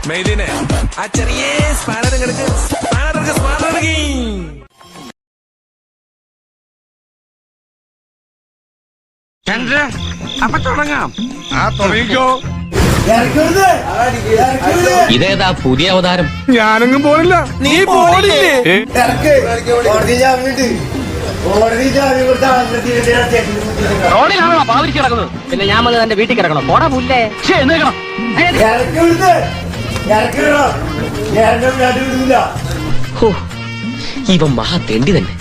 മെയ്ദിനെ ആ ചെറിയ സ്പാനർ കിടക്ക് സ്പാനർ ചന്ദ്ര അപ്പൊ തുടങ്ങാം. തുടങ്ങിക്കോ. ഇതേതാ പുതിയ അവതാരം? ഞാനൊന്നും പോണില്ല. നീ പോണില്ലേ? റോഡിലാണോ പാവരിച്ച് കിടക്കുന്നത്? പിന്നെ ഞാൻ വന്ന് എന്റെ വീട്ടിൽ കിടക്കണം. പോടാ പുല്ലേ. ഇവൻ മഹാ തെണ്ടി തന്നെ.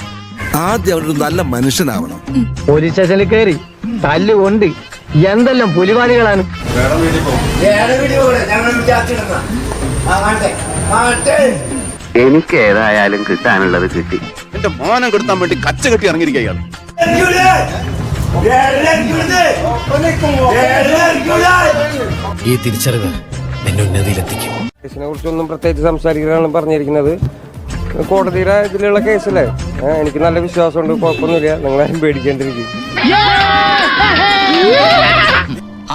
ആദ്യം അവനൊരു നല്ല മനുഷ്യനാവണം. പോലീസ് സ്റ്റേഷനിൽ കയറി തല്ലുകൊണ്ട് എന്തെല്ലാം പുലിവാലികളാണ്. എനിക്ക് ഏതായാലും കിട്ടാനുള്ളത് കിട്ടി. എന്റെ മോനം കെടുത്താൻ വേണ്ടി കച്ച കെട്ടി ഇറങ്ങിയിരിക്കുകയാണ്. ഈ തിരിച്ചറിവ് എന്നെ ഉന്നതിയിലെത്തിക്കും. കേസിനെ കുറിച്ചൊന്നും പ്രത്യേകിച്ച് സംസാരിക്കാനാണ് പറഞ്ഞിരിക്കുന്നത്. കോടതിയുടെ ഇതിലുള്ള കേസല്ലേ, എനിക്ക് നല്ല വിശ്വാസമുണ്ട്. കുഴപ്പമൊന്നുമില്ല, നിങ്ങളാരും പേടിക്കേണ്ടിരിക്കും.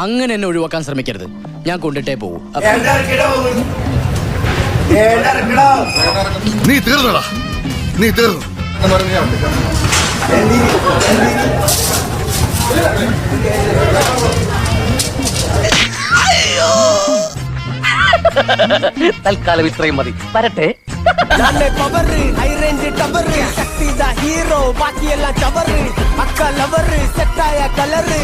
അങ്ങനെ എന്നെ ഒഴിവാക്കാൻ ശ്രമിക്കരുത്. ഞാൻ കൊണ്ടിട്ടേ പോകും. നീ തീർന്നടാ, നീ തീർന്നു. തൽക്കാലം ഇത്രയും മതി. വരട്ടെ. ഹീറോ ബാക്കിയെല്ലാം ചവറ് അക്ക ലവറ് സെറ്റായ കളറ്